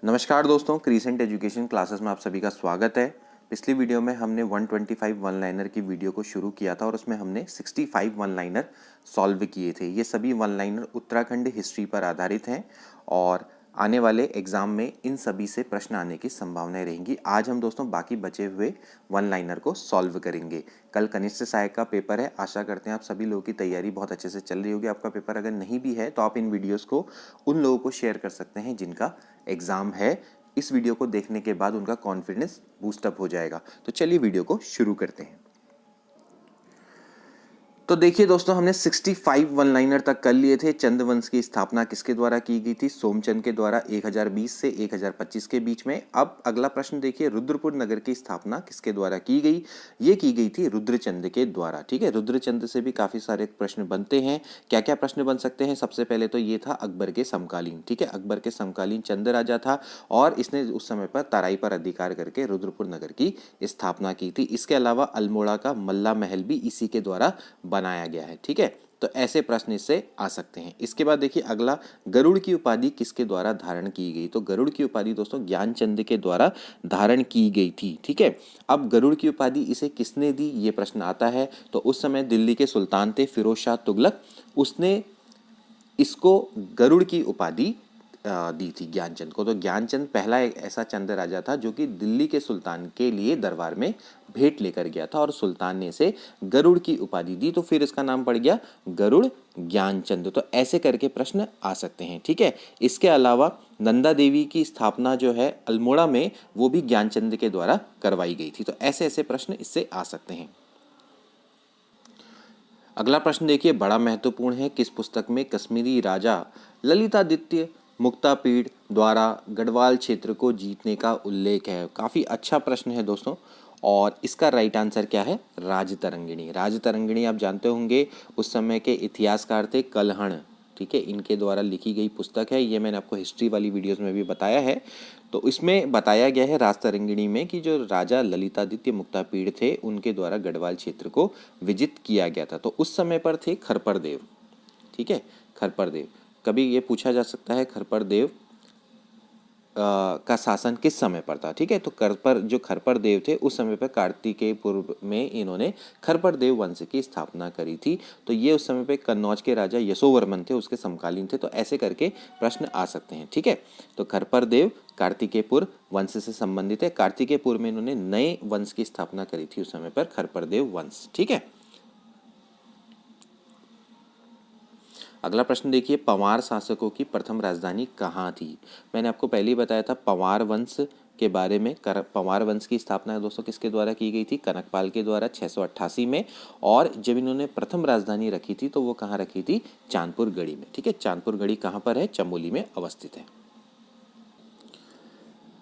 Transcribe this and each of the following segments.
नमस्कार दोस्तों, crescent education classes में आप सभी का स्वागत है। पिछली वीडियो में हमने 125 वन लाइनर की वीडियो को शुरू किया था और उसमें हमने 65 वन लाइनर सॉल्व किए थे। ये सभी वन लाइनर उत्तराखंड हिस्ट्री पर आधारित हैं और आने वाले एग्जाम में इन सभी से प्रश्न आने की संभावनाएं रहेंगी। आज हम दोस्तों बाकी बचे हुए वन लाइनर को सॉल्व करेंगे। कल कनिष्ठ सहायक का पेपर है। आशा करते हैं आप सभी लोगों की तैयारी बहुत अच्छे से चल रही होगी। आपका पेपर अगर नहीं भी है तो आप इन वीडियोस को उन लोगों को शेयर कर सकते हैं जिनका एग्जाम है। इस वीडियो को देखने के बाद उनका कॉन्फिडेंस बूस्टअप हो जाएगा। तो चलिए वीडियो को शुरू करते हैं। तो देखिए दोस्तों, हमने 65 वन लाइनर तक कर लिए थे। चंद वंश की स्थापना किसके द्वारा की गई थी? सोमचंद के द्वारा 1020 से 1025 के बीच में। अब अगला प्रश्न देखिए, रुद्रपुर नगर की स्थापना किसके द्वारा की गई? ये की गई थी रुद्रचंद के द्वारा। ठीक है, रुद्रचंद से भी काफी सारे प्रश्न बनते हैं। क्या क्या प्रश्न बन सकते हैं? सबसे पहले तो ये था अकबर के समकालीन। ठीक है, अकबर के समकालीन चंद राजा था और इसने उस समय पर तराई पर अधिकार करके रुद्रपुर नगर की स्थापना की थी। इसके अलावा अल्मोड़ा का मल्ला महल भी इसी के द्वारा बनाया गया है। ठीक है, तो ऐसे प्रश्न इससे आ सकते हैं। इसके बाद देखिए अगला, गरुड़ की उपाधि किसके द्वारा धारण की गई? तो गरुड़ की उपाधि दोस्तों ज्ञानचंद के द्वारा धारण की गई थी। ठीक है, अब गरुड़ की उपाधि इसे किसने दी, ये प्रश्न आता है। तो उस समय दिल्ली के सुल्तान थे फिरोज शाह तुगलक, उसने इसको गरुड़ की उपाधि दी थी ज्ञानचंद को। तो ज्ञानचंद पहला एक ऐसा चंद राजा था जो कि दिल्ली के सुल्तान के लिए दरबार में भेंट लेकर गया था और सुल्तान ने इसे गरुड़ की उपाधि दी, तो फिर इसका नाम पड़ गया गरुड़ ज्ञानचंद। तो ऐसे करके प्रश्न आ सकते हैं। ठीक है, इसके अलावा नंदा देवी की स्थापना जो है अल्मोड़ा में, वो भी ज्ञानचंद के द्वारा करवाई गई थी। तो ऐसे ऐसे प्रश्न इससे आ सकते हैं। अगला प्रश्न देखिए, बड़ा महत्वपूर्ण है। किस पुस्तक में कश्मीरी राजा ललितादित्य मुक्तापीड़ द्वारा गढ़वाल क्षेत्र को जीतने का उल्लेख है? काफ़ी अच्छा प्रश्न है दोस्तों, और इसका राइट आंसर क्या है? राजतरंगिणी। राजतरंगिणी आप जानते होंगे, उस समय के इतिहासकार थे कल्हण। ठीक है, इनके द्वारा लिखी गई पुस्तक है। ये मैंने आपको हिस्ट्री वाली वीडियोस में भी बताया है। तो इसमें बताया गया है राजतरंगिणी में कि जो राजा ललितादित्य मुक्तापीड़ थे उनके द्वारा गढ़वाल क्षेत्र को विजित किया गया था। तो उस समय पर थे खरपर देव। ठीक है, खरपर देव। कभी ये पूछा जा सकता है खरपर देव का शासन किस समय पर था? ठीक है, तो खरपर देव थे उस समय पर कार्तिकेय पूर्व में इन्होंने खरपर देव वंश की स्थापना करी थी। तो ये उस समय पे कन्नौज के राजा यशोवर्मन थे, उसके समकालीन थे। तो ऐसे करके प्रश्न आ सकते हैं। ठीक है, तो खरपर देव कार्तिकेयपुर वंश से संबंधित है। कार्तिकेयपुर में इन्होंने नए वंश की स्थापना करी थी उस समय पर, खरपर देव वंश। ठीक है, अगला प्रश्न देखिए, पंवार शासकों की प्रथम राजधानी कहाँ थी? मैंने आपको पहले ही बताया था पंवार वंश के बारे में। पंवार वंश की स्थापना दोस्तों किसके द्वारा की गई थी? कनकपाल के द्वारा 688 में। और जब इन्होंने प्रथम राजधानी रखी थी तो वो कहाँ रखी थी? चांदपुर गढ़ी में। ठीक है, चांदपुर गढ़ी कहाँ पर है? चमोली में अवस्थित है।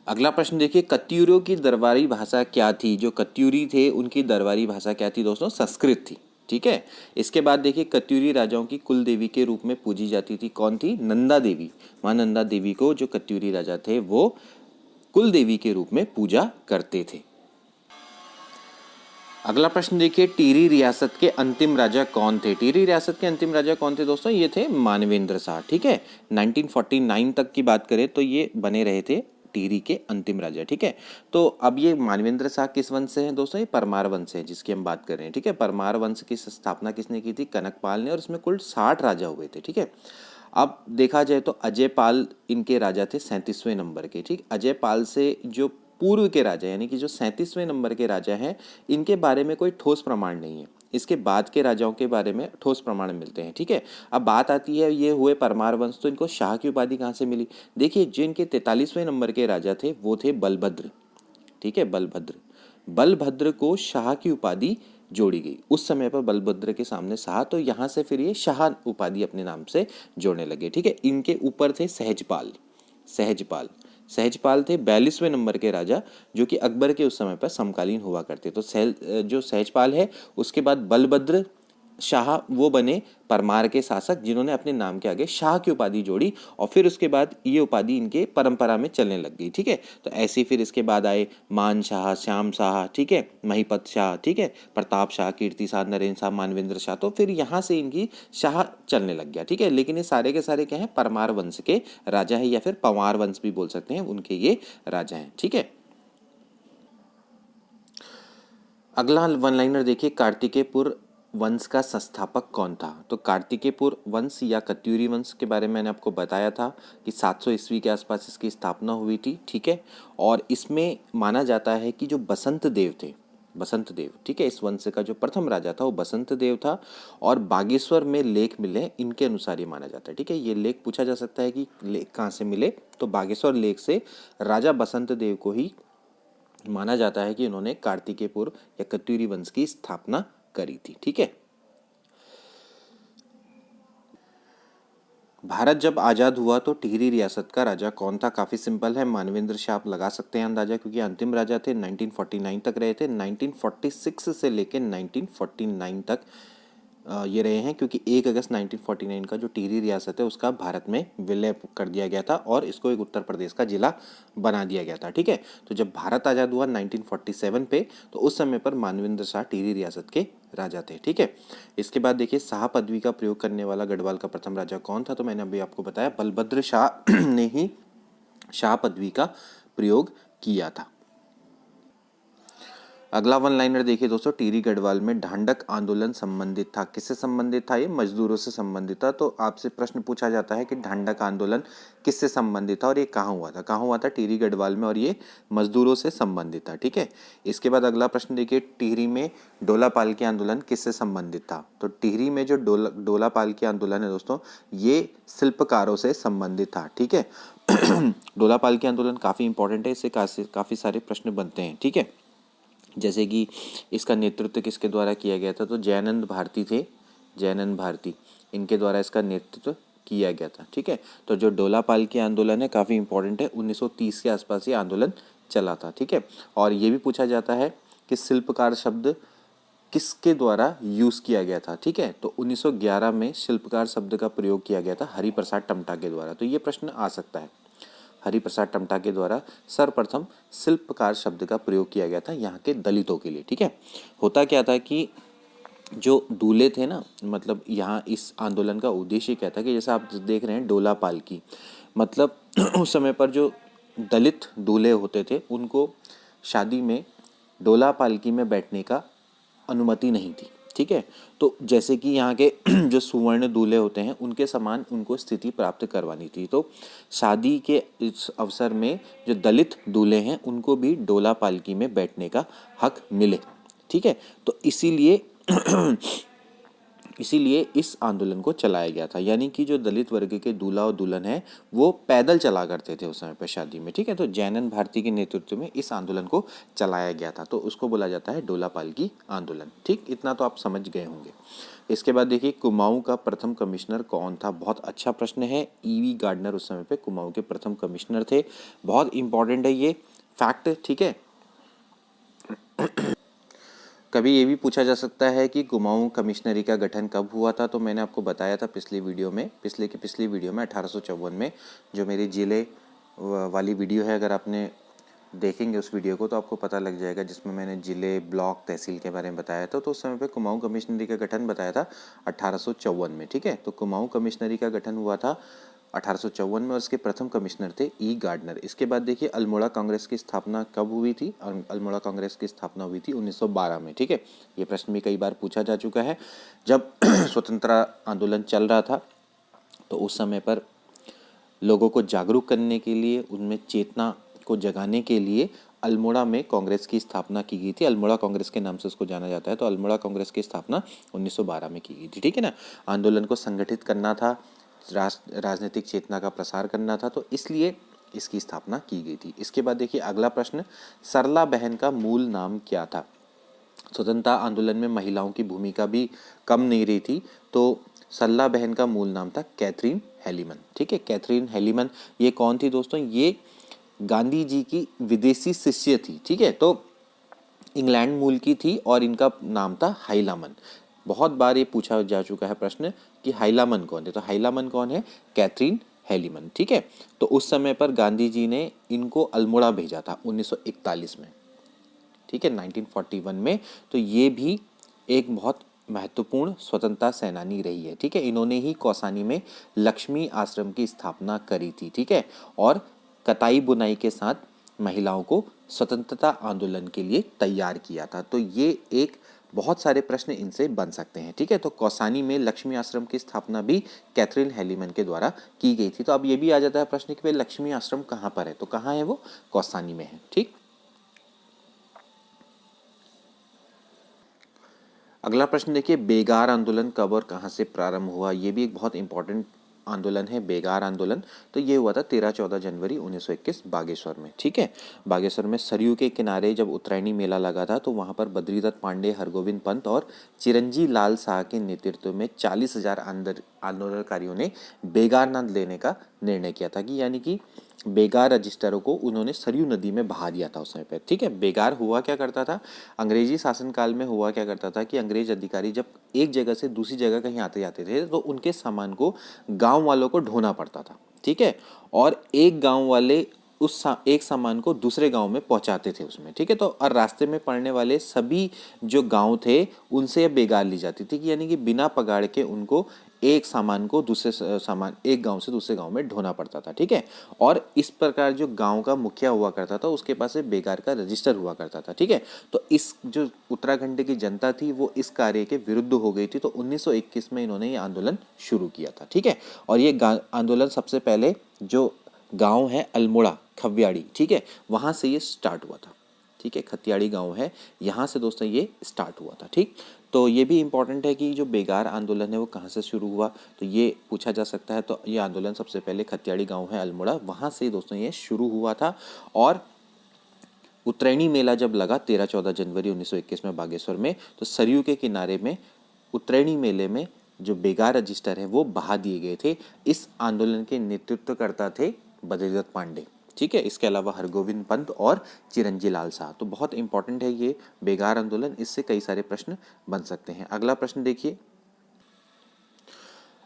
अगला प्रश्न देखिए, कत्यूरियों की दरबारी भाषा क्या थी? जो कत्यूरी थे उनकी दरबारी भाषा क्या थी दोस्तों? संस्कृत थी। ठीक है, इसके बाद देखिए, कत्यूरी राजाओं की कुल देवी के रूप में पूजी जाती थी। कौन थी? नंदा देवी। मां नंदा देवी को जो कत्यूरी राजा थे वो कुल देवी के रूप में पूजा करते थे। अगला प्रश्न देखिए, टिहरी रियासत के अंतिम राजा कौन थे? टिहरी रियासत के अंतिम राजा कौन थे दोस्तों? ये थे मानवेंद्र शाह। ठीक है, 1949 तक की बात करें तो ये बने रहे थे टिहरी के अंतिम राजा। ठीक है, तो अब ये मानवेंद्र शाह किस वंश से हैं दोस्तों? ये परमार वंश है जिसकी हम बात कर रहे हैं। ठीक है, परमार वंश की स्थापना किसने की थी? कनकपाल ने, और इसमें कुल 60 राजा हुए थे। ठीक है, अब देखा जाए तो अजय पाल इनके राजा थे 37वें नंबर के। ठीक, अजय पाल से जो पूर्व के राजा यानी कि जो 37वें नंबर के राजा हैं, इनके बारे में कोई ठोस प्रमाण नहीं है। इसके बाद के राजाओं के बारे में ठोस प्रमाण मिलते हैं। ठीक है, अब बात आती है ये हुए परमार वंश, तो इनको शाह की उपाधि कहाँ से मिली? देखिए, जो इनके 43वें नंबर के राजा थे वो थे बलभद्र। ठीक है, बलभद्र को शाह की उपाधि जोड़ी गई। उस समय पर बलभद्र के सामने शाह, तो यहाँ से फिर ये शाह उपाधि अपने नाम से जोड़ने लगे। ठीक है, इनके ऊपर थे सहजपाल थे 42वें नंबर के राजा, जो कि अकबर के उस समय पर समकालीन हुआ करते। तो जो सहजपाल है उसके बाद बलभद्र, शाह वो बने परमार के शासक जिन्होंने अपने नाम के आगे शाह की उपाधि जोड़ी और फिर उसके बाद ये उपाधि इनके परंपरा में चलने लग गई। ठीक है, तो ऐसे फिर इसके बाद आए मान शाह, श्याम शाह, ठीक है, महिपत शाह, ठीक है, प्रताप शाह, कीर्ति शाह, नरेंद्र शाह, मानवेंद्र शाह, तो फिर यहाँ से इनकी शाह चलने लग गया। ठीक है, लेकिन ये सारे के सारे क्या हैं, परमार वंश के राजा है या फिर पंवार वंश भी बोल सकते हैं, उनके ये राजा हैं। ठीक है, अगला वन लाइनर देखिए, कार्तिकेयपुर वंश का संस्थापक कौन था? तो कार्तिकेयपुर वंश या कत्यूरी वंश के बारे में मैंने आपको बताया था कि 700 ईस्वी के आसपास इसकी स्थापना हुई थी। ठीक है, और इसमें माना जाता है कि जो बसंत देव थे, बसंत देव, ठीक है, इस वंश का जो प्रथम राजा था वो बसंत देव था। और बागेश्वर में लेख मिले, इनके अनुसार ये माना जाता है। ठीक है, ये लेख पूछा जा सकता है कि लेख कहाँ से मिले, तो बागेश्वर लेख से राजा बसंत देव को ही माना जाता है कि उन्होंने कार्तिकेयपुर या कत्यूरी वंश की स्थापना करी थी। ठीक है, भारत जब आज़ाद हुआ तो टिहरी रियासत का राजा कौन था? काफ़ी सिंपल है, मानवेंद्र शाह। आप लगा सकते हैं अंदाजा, क्योंकि अंतिम राजा थे, 1949 तक रहे थे। 1946 से लेकर 1949 तक ये रहे हैं, क्योंकि 1 अगस्त 1949 का जो टिहरी रियासत है उसका भारत में विलय कर दिया गया था और इसको एक उत्तर प्रदेश का जिला बना दिया गया था। ठीक है, तो जब भारत आज़ाद हुआ 1947 पे, तो उस समय पर मानवेंद्र शाह टिहरी रियासत के राजा थे। ठीक है, इसके बाद देखिए, शाह पदवी का प्रयोग करने वाला गढ़वाल का प्रथम राजा कौन था? तो मैंने अभी आपको बताया, बलभद्र शाह ने ही शाह पदवी का प्रयोग किया था। अगला वन लाइनर देखिए दोस्तों, टिहरी गढ़वाल में ढांढक आंदोलन संबंधित था। किससे संबंधित था? ये मजदूरों से संबंधित था। तो आपसे प्रश्न पूछा जाता है कि ढांढक आंदोलन किससे संबंधित था और ये कहाँ हुआ था? कहाँ हुआ था? टिहरी गढ़वाल में, और ये मजदूरों से संबंधित था। ठीक है, इसके बाद अगला प्रश्न देखिए, टिहरी में डोला पालकी आंदोलन किससे संबंधित था? तो टिहरी में जो डोला पालकी आंदोलन है दोस्तों, ये शिल्पकारों से संबंधित था। ठीक है, डोला पालकी आंदोलन काफ़ी इंपॉर्टेंट है, इससे काफ़ी सारे प्रश्न बनते हैं। ठीक है, जैसे कि इसका नेतृत्व किसके द्वारा किया गया था? तो जयानंद भारती थे, जयानंद भारती, इनके द्वारा इसका नेतृत्व किया गया था। ठीक है, तो जो डोला पालकी आंदोलन है काफ़ी इंपॉर्टेंट है, 1930 के आसपास ये आंदोलन चला था। ठीक है, और ये भी पूछा जाता है कि शिल्पकार शब्द किसके द्वारा यूज़ किया गया था? ठीक है, तो 1911 में शिल्पकार शब्द का प्रयोग किया गया था हरिप्रसाद टमटा के द्वारा। तो ये प्रश्न आ सकता है, हरिप्रसाद टमटा के द्वारा सर्वप्रथम शिल्पकार शब्द का प्रयोग किया गया था यहाँ के दलितों के लिए। ठीक है, होता क्या था कि जो दूल्हे थे ना, मतलब यहाँ इस आंदोलन का उद्देश्य क्या था कि जैसा आप देख रहे हैं डोला पालकी, मतलब उस समय पर जो दलित दूल्हे होते थे उनको शादी में डोला पालकी में बैठने का अनुमति नहीं थी। ठीक है, तो जैसे कि यहाँ के जो सुवर्ण दूल्हे होते हैं उनके समान उनको स्थिति प्राप्त करवानी थी, तो शादी के इस अवसर में जो दलित दूल्हे हैं उनको भी डोला पालकी में बैठने का हक मिले। ठीक है, तो इसीलिए इस आंदोलन को चलाया गया था, यानी कि जो दलित वर्ग के दूल्हा और दुल्हन है वो पैदल चला करते थे उस समय पर शादी में। ठीक है, तो जयानंद भारती के नेतृत्व में इस आंदोलन को चलाया गया था, तो उसको बोला जाता है डोला पालकी आंदोलन। ठीक, इतना तो आप समझ गए होंगे। इसके बाद देखिए, कुमाऊं का प्रथम कमिश्नर कौन था? बहुत अच्छा प्रश्न है। ईवी गार्डनर उस समय पे कुमाऊं के प्रथम कमिश्नर थे। बहुत इंपॉर्टेंट है ये फैक्ट। ठीक है, कभी ये भी पूछा जा सकता है कि कुमाऊं कमिश्नरी का गठन कब हुआ था? तो मैंने आपको बताया था पिछली वीडियो में, पिछली वीडियो में 1854 में, जो मेरी जिले वाली वीडियो है, अगर आपने देखेंगे उस वीडियो को तो आपको पता लग जाएगा, जिसमें मैंने जिले, ब्लॉक, तहसील के बारे में बताया था। तो उस समय पे कुमाऊं कमिश्नरी का गठन बताया था 1854 में। ठीक है, तो कुमाऊं कमिश्नरी का गठन हुआ था 1854 में और इसके प्रथम कमिश्नर थे ई गार्डनर। इसके बाद देखिए, अल्मोड़ा कांग्रेस की स्थापना कब हुई थी? अल्मोड़ा कांग्रेस की स्थापना हुई थी 1912 में। ठीक है, ये प्रश्न भी कई बार पूछा जा चुका है। जब स्वतंत्रता आंदोलन चल रहा था तो उस समय पर लोगों को जागरूक करने के लिए, उनमें चेतना को जगाने के लिए अल्मोड़ा में कांग्रेस की स्थापना की गई थी। अल्मोड़ा कांग्रेस के नाम से उसको जाना जाता है। तो अल्मोड़ा कांग्रेस की स्थापना 1912 में की गई थी। ठीक है ना, आंदोलन को संगठित करना था, राजनीतिक चेतना का प्रसार करना था, तो इसलिए इसकी स्थापना की गई थी। इसके बाद देखिए, अगला प्रश्न, सरला बहन का मूल नाम क्या था? स्वतंत्रता आंदोलन में महिलाओं की भूमिका भी कम नहीं रही थी, तो सरला बहन का मूल नाम था कैथरीन हेलीमन। ठीक है, कैथरीन हेलीमन ये कौन थी दोस्तों? ये गांधी जी की विदेशी शिष्य थी। ठीक है, तो इंग्लैंड मूल की थी और इनका नाम था हाइलामन। बहुत बार ये पूछा जा चुका है प्रश्न कि हाइलामन कौन है, तो हाइलामन कौन है, कैथरीन हेलीमन। ठीक है, तो उस समय पर गांधी जी ने इनको अल्मोड़ा भेजा था 1941 में। ठीक है, 1941 में। तो ये भी एक बहुत महत्वपूर्ण स्वतंत्रता सेनानी रही है। ठीक है, इन्होंने ही कौसानी में लक्ष्मी आश्रम की स्थापना करी थी। ठीक है, और कताई बुनाई के साथ महिलाओं को स्वतंत्रता आंदोलन के लिए तैयार किया था। तो ये एक बहुत सारे प्रश्न इनसे बन सकते हैं। ठीक है, तो कौसानी में लक्ष्मी आश्रम की स्थापना भी कैथरीन हेलीमन के द्वारा की गई थी। तो अब ये भी आ जाता है प्रश्न कि भाई लक्ष्मी आश्रम कहाँ पर है, तो कहाँ है वो, कौसानी में है। ठीक, अगला प्रश्न देखिए, बेगार आंदोलन कब और कहाँ से प्रारंभ हुआ। ये भी एक बहुत इंपॉर्टेंट आंदोलन है, बेगार आंदोलन। तो ये हुआ था 13-14 जनवरी 1921 बागेश्वर में। ठीक है, बागेश्वर में सरयू के किनारे जब उत्तरायणी मेला लगा था, तो वहाँ पर बद्रीदत्त पांडे, हरगोविंद पंत और चिरंजी लाल शाह के नेतृत्व में 40,000 आंदोलनकारियों ने बेगार नद लेने का निर्णय किया था, कि यानी कि बेगार रजिस्टरों को उन्होंने सरयू नदी में बहा दिया था उस समय पे। ठीक है, बेगार हुआ क्या करता था, अंग्रेजी शासनकाल में हुआ क्या करता था कि अंग्रेज अधिकारी जब एक जगह से दूसरी जगह कहीं आते जाते थे, तो उनके सामान को गांव वालों को ढोना पड़ता था। ठीक है, और एक गांव वाले एक सामान को दूसरे गांव में पहुंचाते थे उसमें। ठीक है, तो और रास्ते में पड़ने वाले सभी जो गांव थे उनसे बेगार ली जाती थी, कि यानी कि बिना पगाड़ के उनको एक सामान को दूसरे सामान एक गांव से दूसरे गांव में ढोना पड़ता था। ठीक है, और इस प्रकार जो गांव का मुखिया हुआ करता था उसके पास से बेगार का रजिस्टर हुआ करता था। ठीक है, तो इस जो उत्तराखंड की जनता थी वो इस कार्य के विरुद्ध हो गई थी, तो 1921 में इन्होंने ये आंदोलन शुरू किया था। ठीक है, और ये आंदोलन सबसे पहले जो गांव है अल्मोड़ा खव्याड़ी, ठीक है, वहां से ये स्टार्ट हुआ था। ठीक है, खतियाड़ी गांव है, यहाँ से दोस्तों ये स्टार्ट हुआ था। ठीक, तो ये भी इम्पॉर्टेंट है कि जो बेगार आंदोलन है वो कहाँ से शुरू हुआ, तो ये पूछा जा सकता है। तो ये आंदोलन सबसे पहले खतियाड़ी गांव है अल्मोड़ा, वहाँ से दोस्तों ये शुरू हुआ था। और उत्तरायणी मेला जब लगा 13-14 जनवरी 1921 में बागेश्वर में, तो सरयू के किनारे में उत्तरायणी मेले में जो बेगार रजिस्टर है वो बहा दिए गए थे। इस आंदोलन के नेतृत्वकर्ता थे बद्रीदत्त पांडे। ठीक है, इसके अलावा हरगोविंद पंत और चिरंजी लाल शाह। तो बहुत इंपॉर्टेंट है ये बेगार आंदोलन, इससे कई सारे प्रश्न बन सकते हैं। अगला प्रश्न देखिए,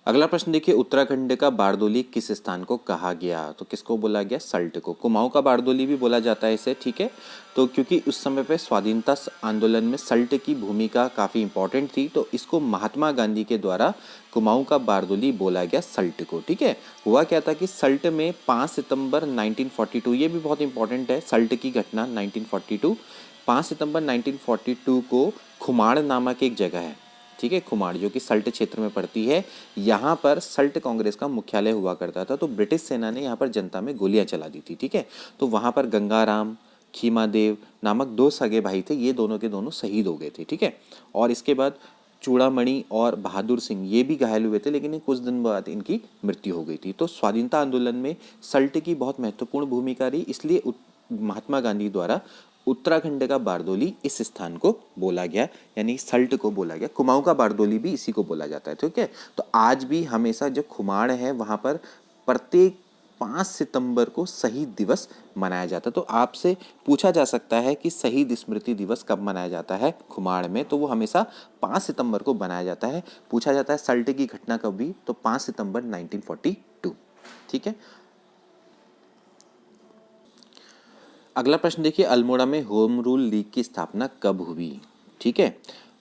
अगला प्रश्न देखिए, उत्तराखंड का बारदोली किस स्थान को कहा गया, तो किसको बोला गया, सल्ट को। कुमाऊं का बारदोली भी बोला जाता है इसे। ठीक है, तो क्योंकि उस समय पे स्वाधीनता आंदोलन में सल्ट की भूमिका काफ़ी इंपॉर्टेंट थी, तो इसको महात्मा गांधी के द्वारा कुमाऊं का बारदोली बोला गया सल्ट को। ठीक है, हुआ क्या था कि सल्ट में 5 सितंबर 1942, ये भी बहुत इंपॉर्टेंट है सल्ट की घटना 1942, 5 सितंबर 1942 को खुमाड़ नामक एक जगह है। ठीक है, खुमाड़ जो कि सल्ट क्षेत्र में पड़ती है, यहाँ पर सल्ट कांग्रेस का मुख्यालय हुआ करता था। तो ब्रिटिश सेना ने यहाँ पर जनता में गोलियां चला दी थी। ठीक है, तो वहाँ पर गंगाराम खीमादेव नामक 2 सगे भाई थे, ये दोनों के दोनों शहीद हो गए थे। ठीक है, और इसके बाद चूड़ामणि और बहादुर सिंह ये भी घायल हुए थे, लेकिन कुछ दिन बाद इनकी मृत्यु हो गई थी। तो स्वाधीनता आंदोलन में सल्ट की बहुत महत्वपूर्ण भूमिका रही, इसलिए महात्मा गांधी द्वारा उत्तराखंड का बारदोली इस स्थान को बोला गया, यानी सल्ट को बोला गया। कुमाऊं का बारदोली भी इसी को बोला जाता है। ठीक है, तो आज भी हमेशा जो खुमाड़ है वहाँ पर प्रत्येक 5 सितंबर को शहीद दिवस मनाया जाता है। तो आपसे पूछा जा सकता है कि शहीद स्मृति दिवस कब मनाया जाता है खुमाड़ में, तो वो हमेशा 5 सितंबर को मनाया जाता है। पूछा जाता है सल्ट की घटना कब हुई, तो 5 सितंबर 1942। ठीक है, अगला प्रश्न देखिए, अल्मोड़ा में होम रूल लीग की स्थापना कब हुई। ठीक है,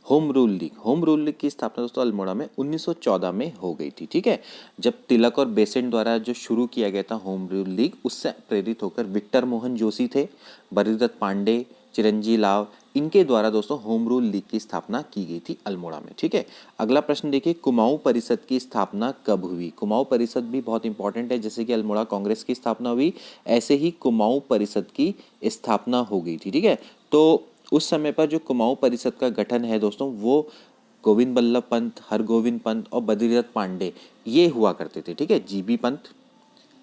होम रूल लीग की स्थापना दोस्तों अल्मोड़ा में 1914 में हो गई थी। ठीक है, जब तिलक और बेसेंट द्वारा जो शुरू किया गया था होम रूल लीग, उससे प्रेरित होकर विक्टर मोहन जोशी थे, बद्रीदत्त पांडे, चिरंजी लाव, इनके द्वारा दोस्तों होम रूल लीग की स्थापना की गई थी अल्मोड़ा में। ठीक है, अगला प्रश्न देखिए, कुमाऊं परिषद की स्थापना कब हुई। कुमाऊं परिषद भी बहुत इंपॉर्टेंट है, जैसे कि अल्मोड़ा कांग्रेस की स्थापना हुई, ऐसे ही कुमाऊं परिषद की स्थापना हो गई थी। ठीक है, तो उस समय पर जो कुमाऊं परिषद का गठन है दोस्तों, वो गोविंद बल्लभ पंत, हरगोविंद पंत और बद्रीदत्त पांडे ये हुआ करते थे। ठीक है, जीबी पंत,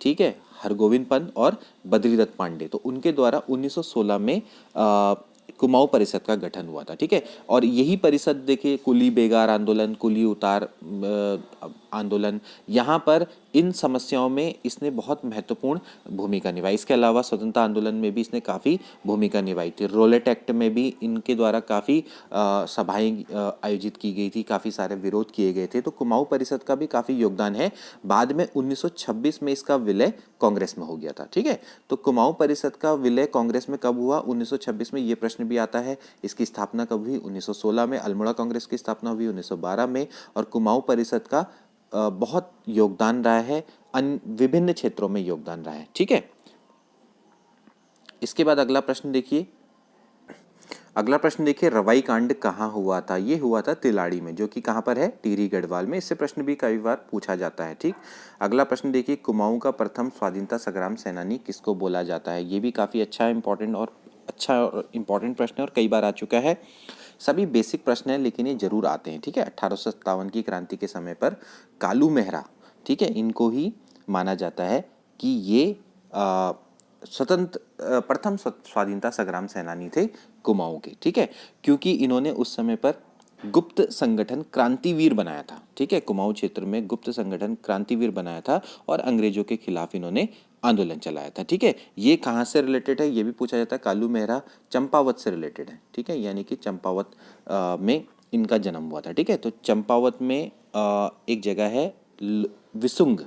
ठीक है, हरगोविंद पंत और बद्रीदत्त पांडे, तो उनके द्वारा 1916 में कुमाऊं परिषद का गठन हुआ था। ठीक है, और यही परिषद देखिए कुली बेगार आंदोलन, कुली उतार आंदोलन, यहाँ पर इन समस्याओं में इसने बहुत महत्वपूर्ण भूमिका निभाई। इसके अलावा स्वतंत्रता आंदोलन में भी इसने काफ़ी भूमिका निभाई थी। रोलेट एक्ट में भी इनके द्वारा काफ़ी सभाएं आयोजित की गई थी, काफ़ी सारे विरोध किए गए थे। तो कुमाऊं परिषद का भी काफ़ी योगदान है। बाद में 1926 में इसका विलय कांग्रेस में हो गया था। ठीक है, तो कुमाऊं परिषद का विलय कांग्रेस में कब हुआ? 1926 में। ये प्रश्न भी आता है। इसकी स्थापना कब हुई? 1916 में। अल्मोड़ा कांग्रेस की स्थापना हुई 1912 में। और कुमाऊं परिषद का बहुत योगदान रहा है, विभिन्न क्षेत्रों में योगदान रहा है। ठीक है, इसके बाद अगला प्रश्न देखिए। अगला प्रश्न देखिए, रवाई कांड कहाँ हुआ था? ये हुआ था तिलाड़ी में, जो कि कहाँ पर है? टिहरी गढ़वाल में। इससे प्रश्न भी कई बार पूछा जाता है। ठीक, अगला प्रश्न देखिए, कुमाऊं का प्रथम स्वाधीनता संग्राम सेनानी किसको बोला जाता है? ये भी काफ़ी अच्छा इंपॉर्टेंट प्रश्न है और कई बार आ चुका है। सभी बेसिक प्रश्न हैं लेकिन ये जरूर आते हैं। ठीक है, 1857 की क्रांति के समय पर कालू मेहरा, ठीक है, इनको ही माना जाता है कि ये प्रथम स्वाधीनता संग्राम सेनानी थे कुमाऊं के। ठीक है, क्योंकि इन्होंने उस समय पर गुप्त संगठन क्रांतिवीर बनाया था। ठीक है, कुमाऊं क्षेत्र में गुप्त संगठन क्रांतिवीर बनाया था और अंग्रेजों के खिलाफ इन्होंने आंदोलन चलाया था। ठीक है, ये कहाँ से रिलेटेड है? ये भी पूछा जाता है। कालू मेहरा चंपावत से रिलेटेड है। ठीक है, यानी कि चंपावत में इनका जन्म हुआ था। ठीक है, तो चंपावत में एक जगह है विसुंग।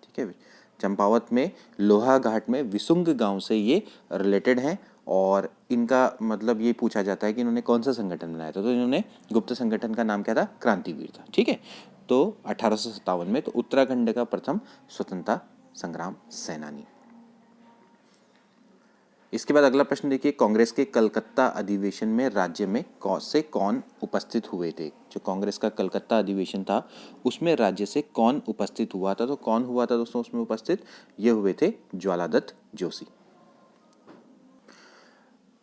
ठीक है, चंपावत में लोहा घाट में विसुंग गांव से ये रिलेटेड हैं। और इनका मतलब ये पूछा जाता है कि इन्होंने कौन सा संगठन बनाया था? तो इन्होंने गुप्त संगठन का नाम क्या था? क्रांतिवीर था। ठीक है, तो 1857 में तो उत्तराखंड का प्रथम स्वतंत्रता संग्राम सेनानी। इसके बाद अगला प्रश्न देखिए, कांग्रेस के कलकत्ता अधिवेशन में राज्य में से कौन उपस्थित हुए थे? जो कांग्रेस का कलकत्ता अधिवेशन था उसमें राज्य से कौन उपस्थित हुआ था? तो कौन हुआ था दोस्तों उसमें उपस्थित? ये हुए थे ज्वालादत्त जोशी।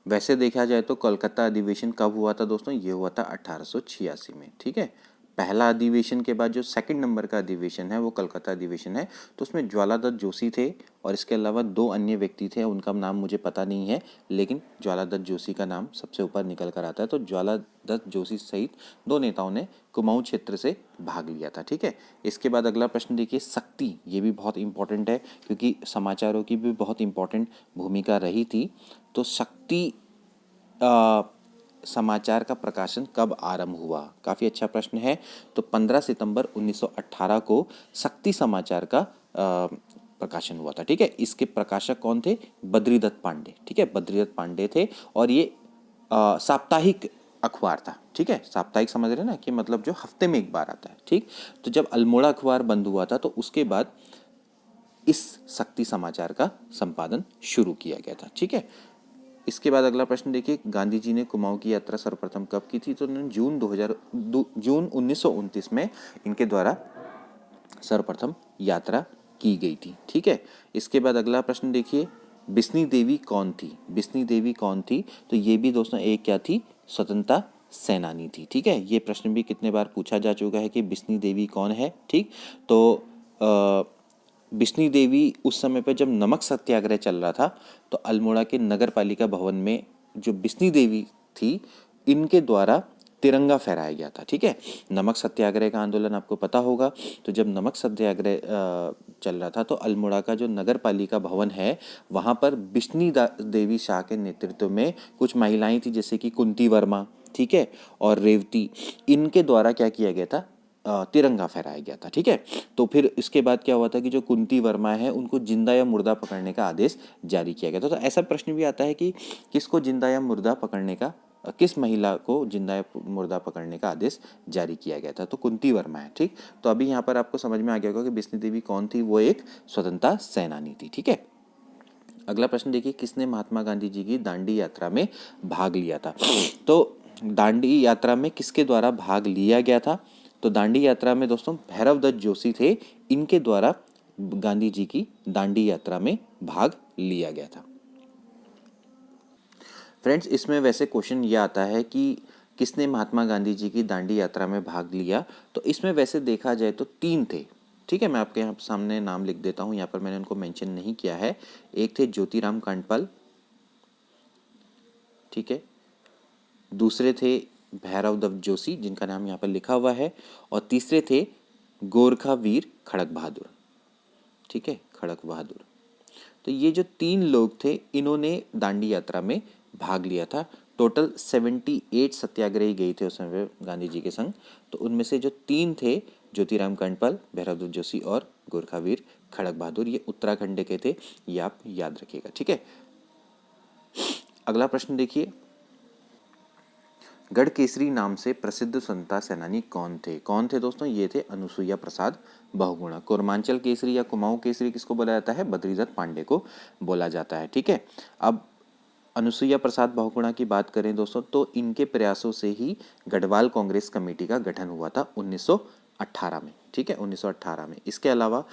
वैसे देखा जाए तो कलकत्ता अधिवेशन कब हुआ था दोस्तों? ये हुआ था 1886 में। ठीक है, पहला अधिवेशन के बाद जो सेकंड नंबर का अधिवेशन है वो कलकत्ता अधिवेशन है। तो उसमें ज्वालादत्त जोशी थे और इसके अलावा दो अन्य व्यक्ति थे, उनका नाम मुझे पता नहीं है, लेकिन ज्वालादत्त जोशी का नाम सबसे ऊपर निकल कर आता है। तो ज्वालादत्त जोशी सहित दो नेताओं ने कुमाऊं क्षेत्र से भाग लिया था। ठीक है, इसके बाद अगला प्रश्न देखिए, शक्ति। ये भी बहुत इंपॉर्टेंट है क्योंकि समाचारों की भी बहुत इंपॉर्टेंट भूमिका रही थी। तो शक्ति समाचार का प्रकाशन कब आरंभ हुआ? काफ़ी अच्छा प्रश्न है। तो 15 सितंबर 1918 को शक्ति समाचार का प्रकाशन हुआ था। ठीक है, इसके प्रकाशक कौन थे? बद्रीदत्त पांडे। ठीक है, बद्रीदत्त पांडे थे और ये साप्ताहिक अखबार था। ठीक है, साप्ताहिक समझ रहे हैं ना, कि मतलब जो हफ्ते में एक बार आता है। ठीक, तो जब अल्मोड़ा अखबार बंद हुआ था तो उसके बाद इस शक्ति समाचार का संपादन शुरू किया गया था। ठीक है, इसके बाद अगला प्रश्न देखिए, गांधी जी ने कुमाऊं की यात्रा सर्वप्रथम कब की थी? तो उन्होंने जून 1929 में इनके द्वारा सर्वप्रथम यात्रा की गई थी। ठीक है, इसके बाद अगला प्रश्न देखिए, बिस्नी देवी कौन थी? बिस्नी देवी कौन थी? तो ये भी दोस्तों एक क्या थी? स्वतंत्रता सेनानी थी। ठीक है, ये प्रश्न भी कितने बार पूछा जा चुका है कि बिस्नी देवी कौन है। ठीक, तो बिस्नी देवी उस समय पे जब नमक सत्याग्रह चल रहा था तो अल्मोड़ा के नगर पालिका भवन में जो बिस्नी देवी थी इनके द्वारा तिरंगा फहराया गया था। ठीक है, नमक सत्याग्रह का आंदोलन आपको पता होगा। तो जब नमक सत्याग्रह चल रहा था तो अल्मोड़ा का जो नगर पालिका भवन है वहाँ पर बिस्नी देवी शाह के नेतृत्व में कुछ महिलाएं थी, जैसे कि कुंती वर्मा, ठीक है, और रेवती, इनके द्वारा क्या किया गया था? तिरंगा फहराया गया था। ठीक है, तो फिर इसके बाद क्या हुआ था कि जो कुंती वर्मा है उनको जिंदा या मुर्दा पकड़ने का आदेश जारी किया गया था। तो ऐसा प्रश्न भी आता है कि किसको जिंदा या मुर्दा पकड़ने का, किस महिला को जिंदा या मुर्दा पकड़ने का आदेश जारी किया गया था? तो कुंती वर्मा है। ठीक, तो अभी यहाँ पर आपको समझ में आ गया होगा कि बिस्नी देवी कौन थी? वो एक स्वतंत्रता सेनानी थी। ठीक है, अगला प्रश्न देखिए, किसने महात्मा गांधी जी की दांडी यात्रा में भाग लिया था? तो दांडी यात्रा में किसके द्वारा भाग लिया गया था? तो दांडी यात्रा में दोस्तों भैरव दत्त जोशी थे, इनके द्वारा गांधी जी की दांडी यात्रा में भाग लिया गया था। फ्रेंड्स, इसमें वैसे क्वेश्चन ये आता है कि किसने महात्मा गांधी जी की दांडी यात्रा में भाग लिया? तो इसमें वैसे देखा जाए तो तीन थे। ठीक है, मैं आपके यहाँ सामने नाम लिख देता हूँ, यहाँ पर मैंने उनको मेंशन नहीं किया है। एक थे ज्योतिराम कांडपाल, ठीक है, दूसरे थे भैरवदेव जोशी, जिनका नाम यहाँ पर लिखा हुआ है, और तीसरे थे गोरखा वीर खड़क बहादुर। ठीक है, खड़क बहादुर। तो ये जो 3 लोग थे, इन्होंने दांडी यात्रा में भाग लिया था। टोटल 78 सत्याग्रही गए थे उस समय गांधी जी के संग। तो उनमें से जो 3 थे, ज्योतिराम कंडपाल, भैरवदेव जोशी और गोरखावीर खड़क बहादुर, ये उत्तराखंड के थे। ये आप याद रखिएगा। ठीक है, अगला प्रश्न देखिए, गढ़केसरी नाम से प्रसिद्ध स्वतंत्रता सेनानी कौन थे? कौन थे दोस्तों? ये थे अनुसुईया प्रसाद बहुगुणा। कुर्मांचल केसरी या कुमाऊं केसरी किसको बोला जाता है? बद्रीदत्त पांडे को बोला जाता है। ठीक है, अब अनुसुईया प्रसाद बहुगुणा की बात करें दोस्तों, तो इनके प्रयासों से ही गढ़वाल कांग्रेस कमेटी का गठन हुआ था 1918 में। ठीक है, 1918 में। इसके अलावा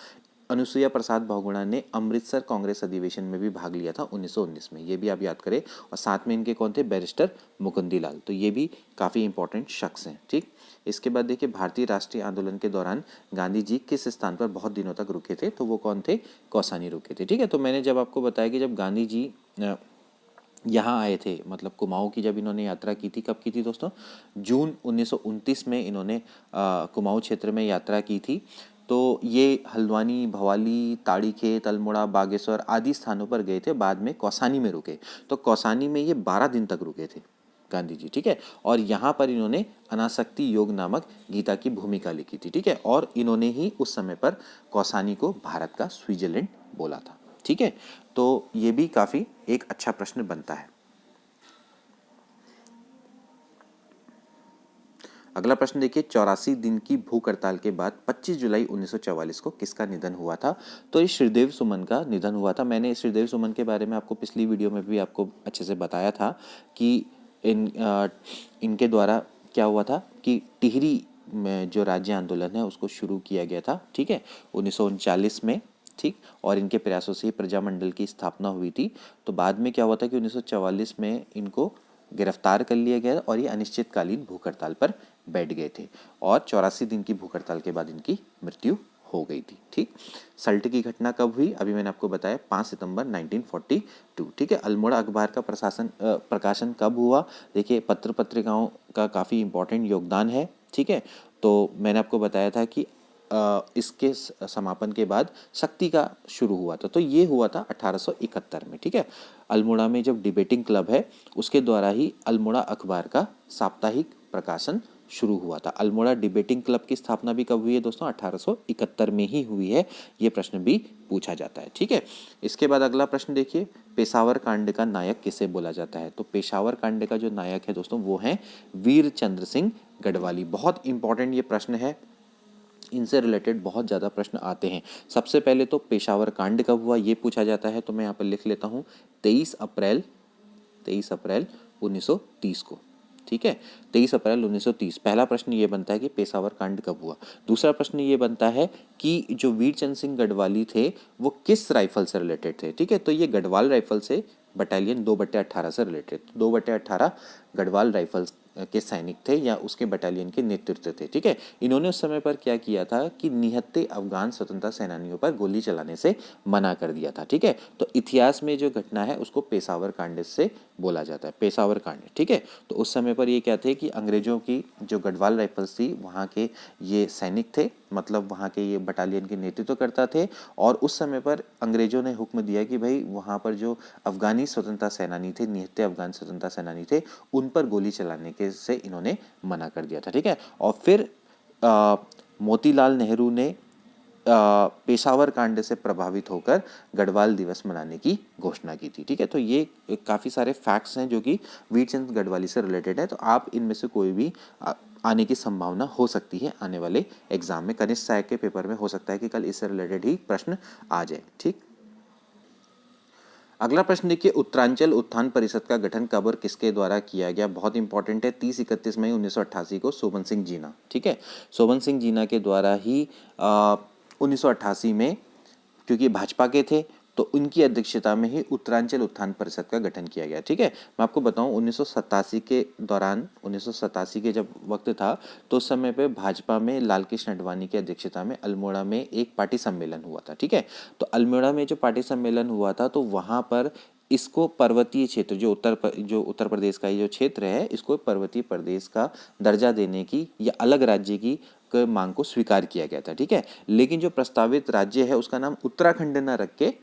अनुसुईया प्रसाद बहुगुणा ने अमृतसर कांग्रेस अधिवेशन में भी भाग लिया था 1919 में, ये भी आप याद करें। और साथ में इनके कौन थे? बैरिस्टर मुकुंदी लाल। तो ये भी काफ़ी इंपॉर्टेंट शख्स हैं। ठीक, इसके बाद देखिए, भारतीय राष्ट्रीय आंदोलन के दौरान गांधी जी किस स्थान पर बहुत दिनों तक रुके थे? तो वो कौन थे? कौसानी रुके थे। ठीक है, तो मैंने जब आपको बताया कि जब गांधी जी यहाँ आए थे, मतलब कुमाऊं की जब इन्होंने यात्रा की थी, कब की थी दोस्तों? जून 1929 में इन्होंने कुमाऊं क्षेत्र में यात्रा की थी। तो ये हल्द्वानी, भवाली, ताड़ीखेत, अल्मोड़ा, बागेश्वर आदि स्थानों पर गए थे, बाद में कौसानी में रुके। तो कौसानी में ये 12 दिन तक रुके थे गांधी जी। ठीक है, और यहाँ पर इन्होंने अनासक्ति योग नामक गीता की भूमिका लिखी थी। ठीक है, और इन्होंने ही उस समय पर कौसानी को भारत का स्विट्जरलैंड बोला था। ठीक है, तो ये भी काफ़ी एक अच्छा प्रश्न बनता है। अगला प्रश्न देखिए, 84 दिन की भूख हड़ताल के बाद 25 जुलाई 1944 को किसका निधन हुआ था? तो ये श्रीदेव सुमन का निधन हुआ था। मैंने श्रीदेव सुमन के बारे में आपको पिछली वीडियो में भी आपको अच्छे से बताया था कि इनके द्वारा क्या हुआ था कि टिहरी में जो राज्य आंदोलन है उसको शुरू किया गया था। ठीक है, 1939 में। ठीक, और इनके प्रयासों से ही प्रजामंडल की स्थापना हुई थी। तो बाद में क्या हुआ था कि 1944 में इनको गिरफ्तार कर लिया गया और ये अनिश्चितकालीन भूख हड़ताल पर बैठ गए थे, और 84 दिन की भूख हड़ताल के बाद इनकी मृत्यु हो गई थी। ठीक, सल्ट की घटना कब हुई? अभी मैंने आपको बताया 5 सितंबर 1942। ठीक है, अल्मोड़ा अखबार का प्रकाशन कब हुआ? देखिए, पत्र पत्रिकाओं का काफ़ी इंपॉर्टेंट योगदान है। ठीक है, तो मैंने आपको बताया था कि इसके समापन के बाद शक्ति का शुरू हुआ था। तो ये हुआ था 1871 में। ठीक है, अल्मोड़ा में जब डिबेटिंग क्लब है उसके द्वारा ही अल्मोड़ा अखबार का साप्ताहिक प्रकाशन शुरू हुआ था। अल्मोड़ा डिबेटिंग क्लब की स्थापना भी कब हुई है दोस्तों? 1871 में ही हुई है। ये प्रश्न भी पूछा जाता है। ठीक है, इसके बाद अगला प्रश्न देखिए, पेशावर कांड का नायक किसे बोला जाता है? तो पेशावर कांड का जो नायक है दोस्तों वो है वीर चंद्र सिंह गढ़वाली। बहुत इंपॉर्टेंट ये प्रश्न है, इनसे रिलेटेड बहुत ज़्यादा प्रश्न आते हैं। सबसे पहले तो पेशावर कांड कब हुआ ये पूछा जाता है, तो मैं यहाँ पर लिख लेता हूँ 23 अप्रैल 1930 को। ठीक है, 23 अप्रैल 1930। पहला प्रश्न ये बनता है कि पेशावर कांड कब हुआ। दूसरा प्रश्न ये बनता है कि जो वीरचंद सिंह गढ़वाली थे वो किस राइफल से रिलेटेड थे? ठीक है, तो ये गढ़वाल राइफल से बटालियन 2/18 से रिलेटेड। 2/18 गढ़वाल राइफल्स के सैनिक थे या उसके बटालियन के नेतृत्व थे। ठीक है, इन्होंने उस समय पर क्या किया था कि निहत्थे अफगान स्वतंत्रता सेनानियों पर गोली चलाने से मना कर दिया था। ठीक है, तो इतिहास में जो घटना है उसको पेशावर कांड से बोला जाता है, पेशावर कांड। ठीक है, तो उस समय पर ये क्या थे कि अंग्रेजों की जो गढ़वाल राइफल्स थी वहाँ के ये सैनिक थे, मतलब वहाँ के ये बटालियन के नेतृत्व करता थे। और उस समय पर अंग्रेजों ने हुक्म दिया कि भाई वहाँ पर जो अफगानी स्वतंत्रता सेनानी थे, निहत्थे अफगान स्वतंत्रता सेनानी थे, उन पर गोली चलाने के से इन्होंने मना कर दिया था। ठीक है, और फिर मोतीलाल नेहरू ने पेशावर कांड से प्रभावित होकर गढ़वाल दिवस मनाने की घोषणा की थी। ठीक है, तो ये काफ़ी सारे फैक्ट्स हैं जो कि वीरचंद गढ़वाली से रिलेटेड है। तो आप इनमें से कोई भी आने की संभावना हो सकती है आने वाले एग्जाम में। कनिष्ठ सहायक के पेपर में हो सकता है कि कल इससे रिलेटेड ही प्रश्न आ जाए। ठीक, अगला प्रश्न देखिए, उत्तरांचल उत्थान परिषद का गठन कब और किसके द्वारा किया गया? बहुत इंपॉर्टेंट है, 30-31 मई 1988 को शोभन सिंह जीना। ठीक है, शोभन सिंह जीना के द्वारा ही 1988 में, क्योंकि भाजपा के थे तो उनकी अध्यक्षता में ही उत्तरांचल उत्थान परिषद का गठन किया गया। ठीक है, मैं आपको बताऊं 1987 के दौरान, 1987 के जब वक्त था तो उस समय पे भाजपा में लाल कृष्ण आडवाणी की अध्यक्षता में अल्मोड़ा में एक पार्टी सम्मेलन हुआ था। ठीक है, तो अल्मोड़ा में जो पार्टी सम्मेलन हुआ था तो वहाँ पर इसको पर्वतीय क्षेत्र जो उत्तर प्रदेश का ये जो क्षेत्र है, इसको पर्वतीय प्रदेश का दर्जा देने की या अलग राज्य की मांग को स्वीकार किया गया था। ठीक है, लेकिन जो प्रस्तावित राज्य है उसका नाम उत्तराखंड न रख के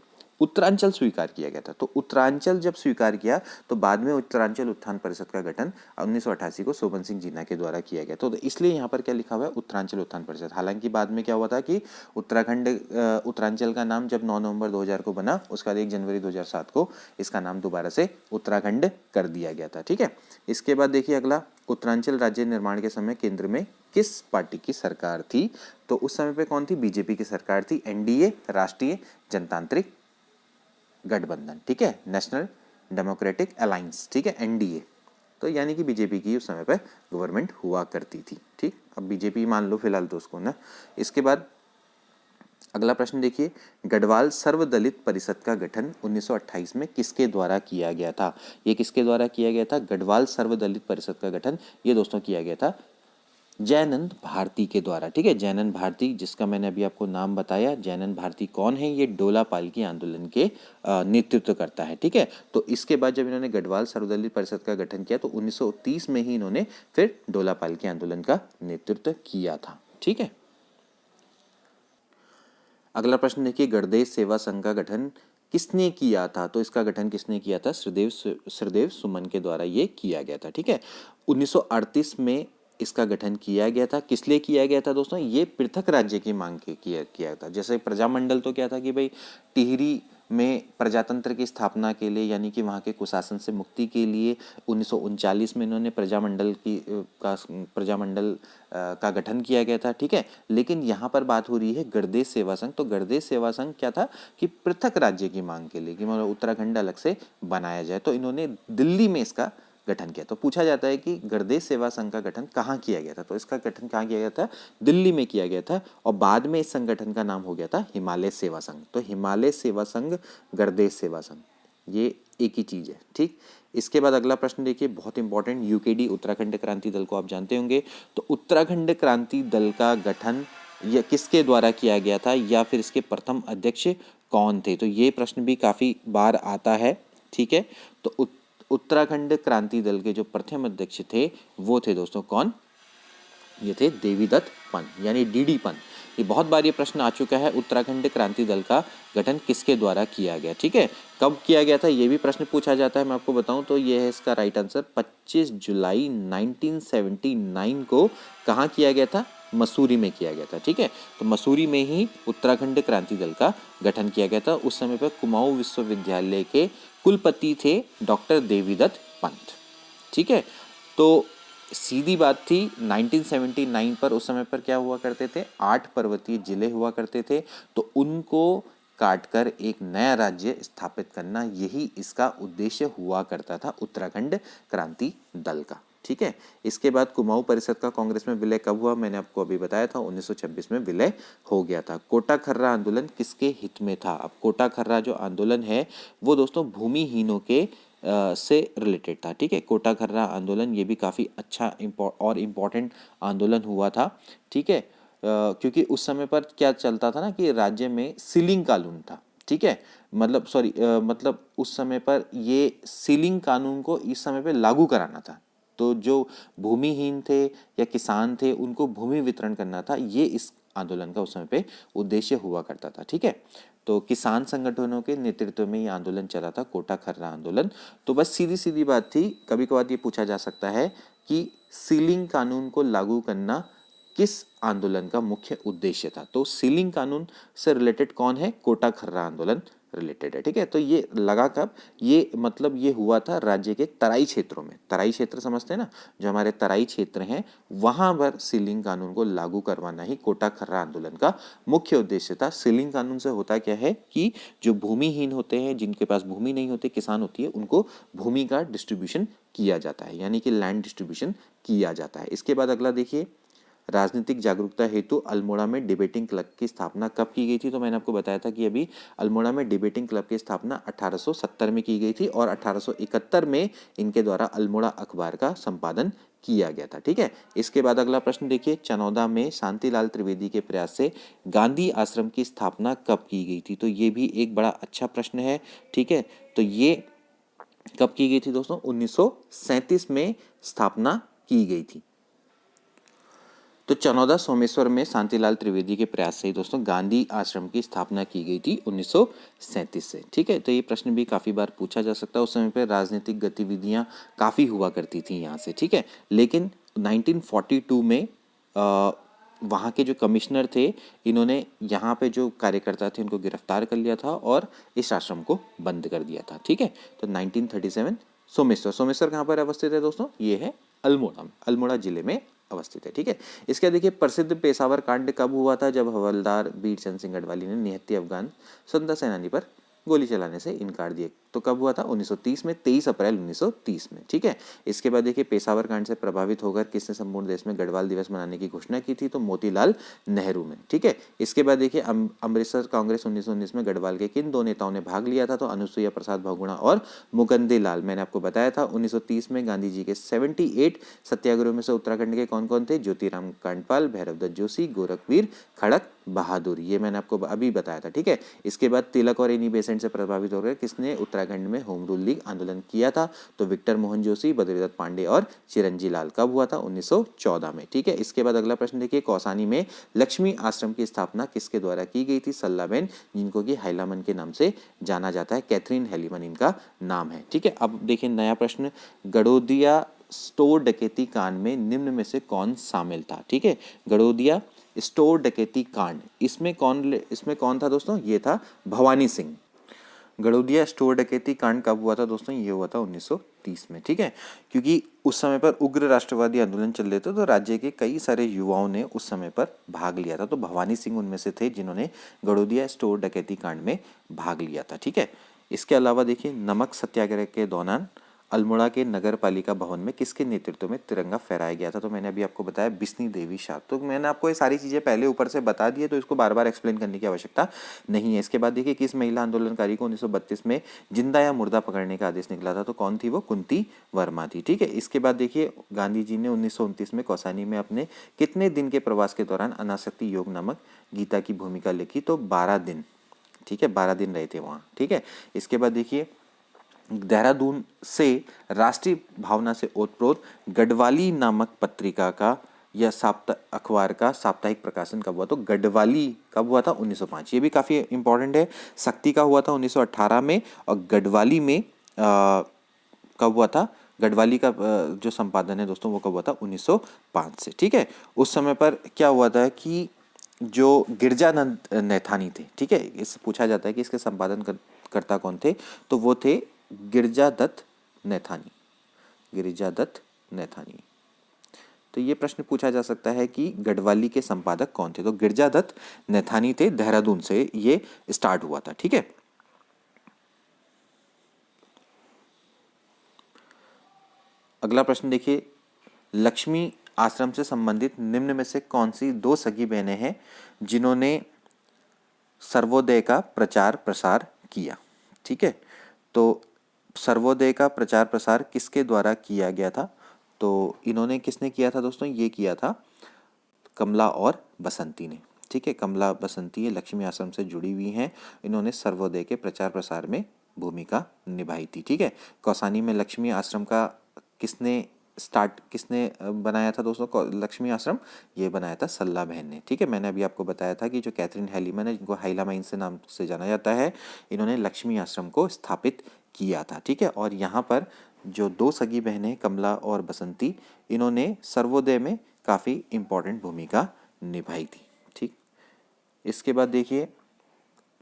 उत्तरांचल स्वीकार किया गया था। तो उत्तरांचल जब स्वीकार किया तो बाद में उत्तरांचल उत्थान परिषद का गठन 1988 को शोभन सिंह जीना के द्वारा किया गया। तो इसलिए यहाँ पर क्या लिखा हुआ है, उत्तरांचल उत्थान परिषद। हालांकि बाद में क्या हुआ था कि उत्तरांचल का नाम जब 9 नवंबर 2000 को बना, उसके बाद 1 जनवरी 2007 को इसका नाम दोबारा से उत्तराखंड कर दिया गया था। ठीक है, इसके बाद देखिए अगला, उत्तरांचल राज्य निर्माण के समय केंद्र में किस पार्टी की सरकार थी? तो उस समय पे कौन थी? बीजेपी की सरकार थी, एनडीए, राष्ट्रीय जनतांत्रिक गठबंधन। ठीक है, नेशनल डेमोक्रेटिक अलायंस। ठीक है, एनडीए। तो यानी कि बीजेपी की उस समय पे गवर्नमेंट हुआ करती थी। ठीक, अब बीजेपी मान लो फिलहाल तो उसको ना। इसके बाद अगला प्रश्न देखिए, गढ़वाल सर्वदलित परिषद का गठन 1928 में किसके द्वारा किया गया था? ये किसके द्वारा किया गया था? गढ़वाल सर्वदलित परिषद का गठन ये दोस्तों किया गया था जयनंद भारती के द्वारा। ठीक है, जयनंद भारती, जिसका मैंने अभी आपको नाम बताया। जयनंद भारती कौन है? ये डोला पालकी आंदोलन के नेतृत्व करता है। ठीक है, तो इसके बाद जब इन्होंने गढ़वाल सर्वदलीय परिषद का गठन किया तो 1930 में ही इन्होंने फिर डोला पालकी आंदोलन का नेतृत्व किया था। ठीक है, अगला प्रश्न देखिए, गणदेश सेवा संघ का गठन किसने किया था? तो इसका गठन किसने किया था? श्रीदेव सुमन के द्वारा ये किया गया था। ठीक है, 1938 में इसका गठन किया गया था। किस लिए किया गया था दोस्तों? ये पृथक राज्य की मांग के किया था। जैसे प्रजामंडल तो क्या था कि भाई टिहरी में प्रजातंत्र की स्थापना के लिए, यानी कि वहाँ के कुशासन से मुक्ति के लिए 1939 में इन्होंने प्रजामंडल का गठन किया गया था। ठीक है, लेकिन यहाँ पर बात हो रही है गणदेश सेवा संघ। तो गणदेश सेवा संघ क्या था कि पृथक राज्य की मांग के लिए, कि मतलब उत्तराखंड अलग से बनाया जाए, तो इन्होंने दिल्ली में इसका गठन किया। तो पूछा जाता है कि गणदेश सेवा संघ का गठन कहाँ किया गया था? तो इसका गठन कहाँ किया गया था? दिल्ली में किया गया था, और बाद में इस संगठन का नाम हो गया था हिमालय सेवा संघ। तो हिमालय सेवा संघ, गणदेश सेवा संघ, ये एक ही चीज है। ठीक, इसके बाद अगला प्रश्न देखिए, बहुत इंपॉर्टेंट, यूकेडी उत्तराखंड क्रांति दल को आप जानते होंगे। तो उत्तराखंड क्रांति दल का गठन या किसके द्वारा किया गया था, या फिर इसके प्रथम अध्यक्ष कौन थे? तो ये प्रश्न भी काफी बार आता है। ठीक है, तो उत्तराखंड क्रांति दल के जो प्रथम अध्यक्ष थे वो थे दोस्तों कौन? ये थे देवीदत्त पंत, यानी डीडी पंत। ये बहुत बार ये प्रश्न आ चुका है, उत्तराखंड क्रांति दल का गठन किसके द्वारा किया गया? ठीक है, कब किया गया था ये भी प्रश्न पूछा जाता है। मैं आपको बताऊं तो ये है इसका राइट आंसर, 25 जुलाई 1979 को कहाँ किया गया था? मसूरी में किया गया था। ठीक है, तो मसूरी में ही उत्तराखंड क्रांति दल का गठन किया गया था। उस समय पर कुमाऊं विश्वविद्यालय के कुलपति थे डॉक्टर देवीदत्त पंत। ठीक है, तो सीधी बात थी 1979 पर, उस समय पर क्या हुआ करते थे? 8 पर्वतीय जिले हुआ करते थे, तो उनको काटकर एक नया राज्य स्थापित करना, यही इसका उद्देश्य हुआ करता था उत्तराखंड क्रांति दल का। ठीक है, इसके बाद कुमाऊं परिषद का कांग्रेस में विलय कब हुआ? मैंने आपको अभी बताया था, 1926 में विलय हो गया था। कोटा खर्रा आंदोलन किसके हित में था? अब कोटा खर्रा जो आंदोलन है वो दोस्तों भूमिहीनों के से रिलेटेड था। ठीक है, कोटा खर्रा आंदोलन ये भी काफ़ी अच्छा और इम्पोर्टेंट आंदोलन हुआ था। ठीक है, क्योंकि उस समय पर क्या चलता था ना कि राज्य में सीलिंग कानून था। ठीक है, मतलब उस समय पर ये सीलिंग कानून को इस समय पे लागू कराना था। तो जो भूमिहीन थे या किसान थे उनको भूमि वितरण करना था, ये इस आंदोलन का उस समय पे उद्देश्य हुआ करता था। ठीक है, तो किसान संगठनों के नेतृत्व में ये आंदोलन चला था, कोटा खर्रा आंदोलन। तो बस सीधी सीधी बात थी, कभी कभार ये पूछा जा सकता है कि सीलिंग कानून को लागू करना किस आंदोलन का मुख्य उद्देश्य था? तो सीलिंग कानून से रिलेटेड कौन है? कोटा खर्रा आंदोलन रिलेटेड है। ठीक है, तो ये लगा कब? ये मतलब ये हुआ था राज्य के तराई क्षेत्रों में। तराई क्षेत्र समझते हैं ना, जो हमारे तराई क्षेत्र हैं वहां पर सीलिंग कानून को लागू करवाना ही कोटा खर्रा आंदोलन का मुख्य उद्देश्य था। सीलिंग कानून से होता क्या है कि जो भूमिहीन होते हैं, जिनके पास भूमि नहीं होती, किसान होती है, उनको भूमि का डिस्ट्रीब्यूशन किया जाता है, यानी कि लैंड डिस्ट्रीब्यूशन किया जाता है। इसके बाद अगला देखिए, राजनीतिक जागरूकता हेतु अल्मोड़ा में डिबेटिंग क्लब की स्थापना कब की गई थी? तो मैंने आपको बताया था कि अभी अल्मोड़ा में डिबेटिंग क्लब की स्थापना 1870 में की गई थी, और 1871 में इनके द्वारा अल्मोड़ा अखबार का संपादन किया गया था। ठीक है, इसके बाद अगला प्रश्न देखिए, चनौदा में शांतिलाल त्रिवेदी के प्रयास से गांधी आश्रम की स्थापना कब की गई थी? तो ये भी एक बड़ा अच्छा प्रश्न है। ठीक है, तो ये कब की गई थी दोस्तों? 1937 में स्थापना की गई थी। तो चनौदा सोमेश्वर में शांतिलाल त्रिवेदी के प्रयास से ही दोस्तों गांधी आश्रम की स्थापना की गई थी 1937 से। ठीक है, तो ये प्रश्न भी काफ़ी बार पूछा जा सकता है। उस समय पर राजनीतिक गतिविधियां काफ़ी हुआ करती थी यहाँ से। ठीक है, लेकिन 1942 में वहाँ के जो कमिश्नर थे, इन्होंने यहाँ पे जो कार्यकर्ता थे उनको गिरफ्तार कर लिया था और इस आश्रम को बंद कर दिया था। ठीक है, तो 1937 सोमेश्वर कहाँ पर अवस्थित है दोस्तों? ये है अल्मोड़ा में, अल्मोड़ा जिले में अवस्थित है। ठीक है, इसके देखिए प्रसिद्ध पेशावर कांड कब हुआ था? जब हवलदार बीरचंद सिंह गढ़वाली ने निहत्थे अफगान स्वतंत्रता सेनानी पर गोली चलाने से इनकार दिए। तो कब हुआ था? 1930 में, 23 अप्रैल 1930 में। ठीक है, इसके बाद देखिए पेशावर कांड से प्रभावित होकर किसने संपूर्ण देश में गढ़वाल दिवस मनाने की घोषणा की थी? तो मोतीलाल नेहरू ने। ठीक है, इसके बाद देखिए अमृतसर कांग्रेस 1919 में गढ़वाल के किन दो नेताओं ने भाग लिया था? तो अनुसुईया प्रसाद बहुगुणा और मुकुंद लाल। मैंने आपको बताया था 1930 में गांधी जी के 78 सत्याग्रह में से उत्तराखंड के कौन कौन थे? ज्योतिराम कांडपाल, भैरवदत्त जोशी, गोरखवीर खड़क बहादुर, ये मैंने आपको अभी बताया था। ठीक है, इसके बाद तिलक और एनी बेसेंट से प्रभावित होकर किसने उत्तराखंड में होम रूल लीग आंदोलन किया था? तो विक्टर मोहन जोशी, बद्रीदत्त पांडे और चिरंजी लाल। कब हुआ था? 1914 में। ठीक है, इसके बाद अगला प्रश्न देखिए, कौसानी में लक्ष्मी आश्रम की स्थापना किसके द्वारा की गई थी? सल्लाबेन, जिनको कि हैलामन के नाम से जाना जाता है, कैथरीन हैलीमन इनका नाम है। ठीक है, अब देखिए नया प्रश्न, गड़ोदिया स्टोर डकैती कांड में निम्न में से कौन शामिल था? ठीक है, गड़ोदिया स्टोर डकैती कांड, इसमें कौन था दोस्तों? ये था भवानी सिंह। गड़ोदिया स्टोर डकैती कांड कब हुआ था दोस्तों? ये हुआ था 1930 में। ठीक है, क्योंकि उस समय पर उग्र राष्ट्रवादी आंदोलन चल रहे थे, तो राज्य के कई सारे युवाओं ने उस समय पर भाग लिया था। तो भवानी सिंह उनमें से थे जिन्होंने गड़ोदिया स्टोर डकैती कांड में भाग लिया था। ठीक है, इसके अलावा देखिए नमक सत्याग्रह के दौरान अल्मोड़ा के नगर पालिका भवन में किसके नेतृत्व में तिरंगा फहराया गया था? तो मैंने अभी आपको बताया बिस्नी देवी शाह। तो मैंने आपको ये सारी चीज़ें पहले ऊपर से बता दी है, तो इसको बार बार एक्सप्लेन करने की आवश्यकता नहीं है। इसके बाद देखिए किस महिला आंदोलनकारी को 1932 में जिंदा या मुर्दा पकड़ने का आदेश निकला था? तो कौन थी वो? कुंती वर्मा थी। ठीक है, इसके बाद देखिए गांधी जी ने 1929 में कौसानी में अपने कितने दिन के प्रवास के दौरान अनासक्ति योग नामक गीता की भूमिका लिखी? तो 12 दिन। ठीक है, 12 दिन रहे थे वहाँ। ठीक है, इसके बाद देखिए देहरादून से राष्ट्रीय भावना से ओतप्रोत गढ़वाली नामक पत्रिका का या अखबार का साप्ताहिक प्रकाशन कब हुआ? तो गढ़वाली कब हुआ था? 1905। ये भी काफ़ी इंपॉर्टेंट है। शक्ति का हुआ था 1918 में, और गढ़वाली में कब हुआ था? गढ़वाली का जो संपादन है दोस्तों वो कब हुआ था? 1905 से। ठीक है, उस समय पर क्या हुआ था कि जो गिरजानंद नैथानी थे, ठीक है, इससे पूछा जाता है कि इसके संपादन करता कौन थे? तो वो थे गिरजादत्त नैथानी, गिरिजादत्त नैथानी। तो ये प्रश्न पूछा जा सकता है कि गढ़वाली के संपादक कौन थे? तो गिरजादत्त नैथानी थे, देहरादून से ये स्टार्ट हुआ था। ठीक है, अगला प्रश्न देखिए, लक्ष्मी आश्रम से संबंधित निम्न में से कौन सी दो सगी बहनें हैं जिन्होंने सर्वोदय का प्रचार प्रसार किया? ठीक है, तो सर्वोदय का प्रचार प्रसार किसके द्वारा किया गया था? तो इन्होंने किसने किया था दोस्तों? ये किया था कमला और बसंती ने। ठीक है, कमला बसंती ये लक्ष्मी आश्रम से जुड़ी हुई हैं। इन्होंने सर्वोदय के प्रचार प्रसार में भूमिका निभाई थी। ठीक है, कौसानी में लक्ष्मी आश्रम का किसने बनाया था दोस्तों? लक्ष्मी आश्रम ये बनाया था सल्ला बहन ने। ठीक है, मैंने अभी आपको बताया था कि जो कैथरीन हैलीमन है, जिनको हैलामाइन से नाम से जाना जाता है, इन्होंने लक्ष्मी आश्रम को स्थापित किया था। ठीक है, और यहाँ पर जो दो सगी बहनें कमला और बसंती, इन्होंने सर्वोदय में काफ़ी इम्पोर्टेंट भूमिका निभाई थी। ठीक, इसके बाद देखिए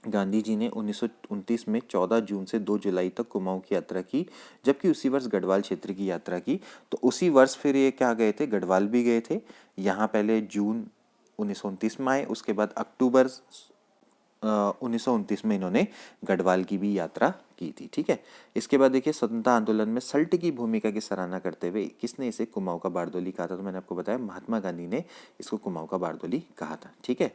गांधी जी ने 1929 में 14 जून से 2 जुलाई तक कुमाऊं की यात्रा की, जबकि उसी वर्ष गढ़वाल क्षेत्र की यात्रा की। तो उसी वर्ष फिर ये क्या गए थे? गढ़वाल भी गए थे। यहाँ पहले जून 1929 में आए, उसके बाद अक्टूबर 1929 में इन्होंने गढ़वाल की भी यात्रा की थी। ठीक है, इसके बाद देखिए स्वतंत्रता आंदोलन में सल्ट की भूमिका की सराहना करते हुए किसने इसे कुमाऊं का बारदोली कहा था? तो मैंने आपको बताया महात्मा गांधी ने इसको कुमाऊं का बारदोली कहा था। ठीक है,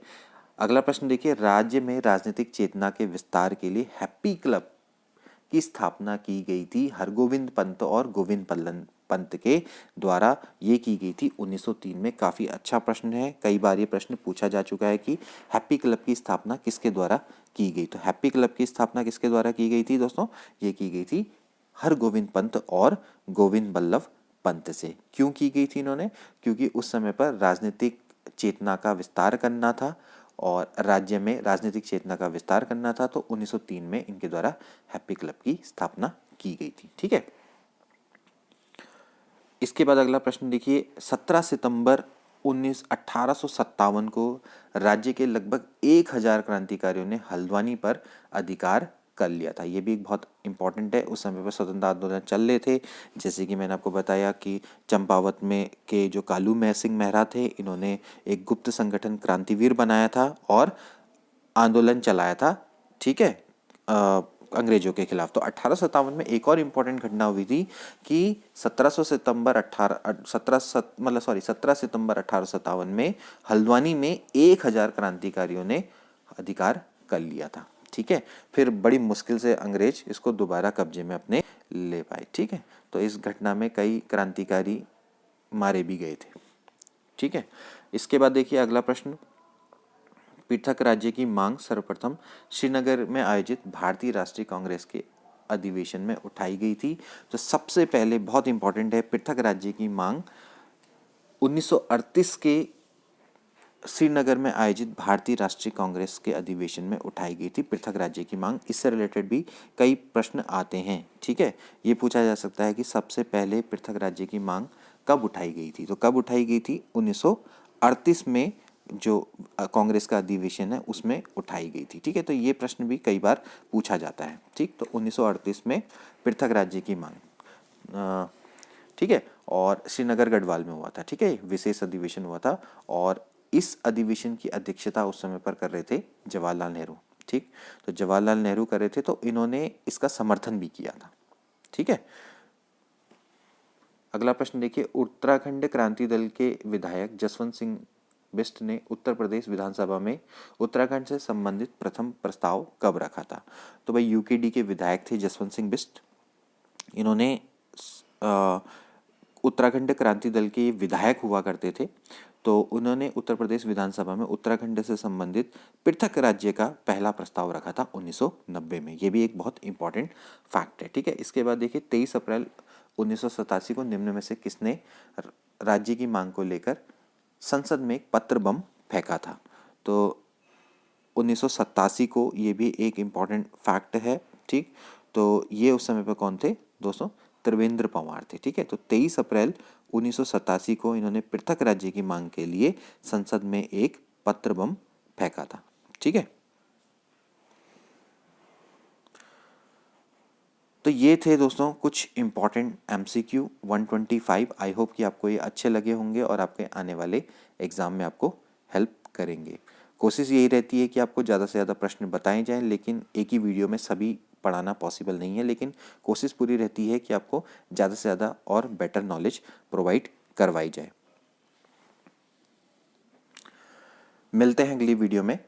अगला प्रश्न देखिए, राज्य में राजनीतिक चेतना के विस्तार के लिए हैप्पी क्लब की स्थापना की गई थी हरगोविंद पंत और गोविंद पंत के द्वारा ये की गई थी 1903 में। काफ़ी अच्छा प्रश्न है, कई बार ये प्रश्न पूछा जा चुका है कि हैप्पी क्लब की स्थापना किसके द्वारा की गई। तो हैप्पी क्लब की स्थापना किसके द्वारा की गई थी दोस्तों? ये की गई थी हरगोविंद पंत और गोविंद बल्लभ पंत से। क्यों की गई थी इन्होंने? क्योंकि उस समय पर राजनीतिक चेतना का विस्तार करना था और राज्य में राजनीतिक चेतना का विस्तार करना था, तो 1903 में इनके द्वारा हैप्पी क्लब की स्थापना की गई थी। ठीक है, इसके बाद अगला प्रश्न देखिए, 17 सितंबर 1857 को राज्य के लगभग 1000 क्रांतिकारियों ने हल्द्वानी पर अधिकार कर लिया था। ये भी एक बहुत इंपॉर्टेंट है। उस समय पर स्वतंत्रता आंदोलन चल रहे थे, जैसे कि मैंने आपको बताया कि चंपावत में के जो कालू सिंह मेहरा थे, इन्होंने एक गुप्त संगठन क्रांतिवीर बनाया था और आंदोलन चलाया था। ठीक है, अंग्रेजों के खिलाफ। तो 1857 में एक और इम्पोर्टेंट घटना हुई थी कि 17 सितंबर 1857 में हल्द्वानी में 1000 क्रांतिकारियों ने अधिकार कर लिया था। ठीक है, फिर बड़ी मुश्किल से अंग्रेज इसको दोबारा कब्जे में अपने ले पाए। ठीक है, तो इस घटना में कई क्रांतिकारी मारे भी गए थे। ठीक है, इसके बाद देखिए अगला प्रश्न, पृथक राज्य की मांग सर्वप्रथम श्रीनगर में आयोजित भारतीय राष्ट्रीय कांग्रेस के अधिवेशन में उठाई गई थी। तो सबसे पहले बहुत इंपॉर्टेंट है, पृथक राज्य की मांग 1938 के श्रीनगर में आयोजित भारतीय राष्ट्रीय कांग्रेस के अधिवेशन में उठाई गई थी पृथक राज्य की मांग। इससे रिलेटेड भी कई प्रश्न आते हैं। ठीक है, ये पूछा जा सकता है कि सबसे पहले पृथक राज्य की मांग कब उठाई गई थी? तो कब उठाई गई थी? 1938 में जो कांग्रेस का अधिवेशन है उसमें उठाई गई थी। ठीक है, तो ये प्रश्न भी कई बार पूछा जाता है। ठीक, तो 1938 में पृथक राज्य की मांग, ठीक है, और श्रीनगर गढ़वाल में हुआ था। ठीक है, विशेष अधिवेशन हुआ था और इस अधिवेशन की अध्यक्षता उस समय पर कर रहे थे जवाहरलाल नेहरू। ठीक, तो जवाहरलाल नेहरू कर रहे थे, तो इन्होंने इसका समर्थन भी किया था। ठीक है, अगला प्रश्न देखिए, उत्तराखंड क्रांति दल के विधायक जसवंत सिंह बिष्ट ने उत्तर प्रदेश विधानसभा में उत्तराखंड से संबंधित प्रथम प्रस्ताव कब रखा था? तो भाई यूकेडी के विधायक थे जसवंत सिंह बिष्ट। इन्होंने उत्तराखंड क्रांति दल के विधायक हुआ करते थे, तो उन्होंने उत्तर प्रदेश विधानसभा में उत्तराखंड से संबंधित पृथक राज्य का पहला प्रस्ताव रखा था 1990 में। ये भी एक बहुत इंपॉर्टेंट फैक्ट है। ठीक है, इसके बाद देखिए 23 अप्रैल 1987 को निम्न में से किसने राज्य की मांग को लेकर संसद में एक पत्र बम फेंका था? तो 1987 को ये भी एक इम्पॉर्टेंट फैक्ट है। ठीक, तो ये उस समय पर कौन थे दोस्तों? त्रिवेंद्र पंवार थे। ठीक है, तो 23 अप्रैल 1987 को इन्होंने पृथक राज्य की मांग के लिए संसद में एक पत्र बम फेंका था। ठीक है, तो ये थे दोस्तों कुछ इंपॉर्टेंट MCQ 125। आई होप कि आपको ये अच्छे लगे होंगे और आपके आने वाले एग्जाम में आपको हेल्प करेंगे। कोशिश यही रहती है कि आपको ज़्यादा से ज़्यादा प्रश्न बताए जाएं, लेकिन एक ही वीडियो में सभी पढ़ाना पॉसिबल नहीं है, लेकिन कोशिश पूरी रहती है कि आपको ज़्यादा से ज़्यादा और बेटर नॉलेज प्रोवाइड करवाई जाए। मिलते हैं अगली वीडियो में।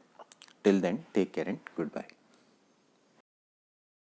Till then take care and good bye.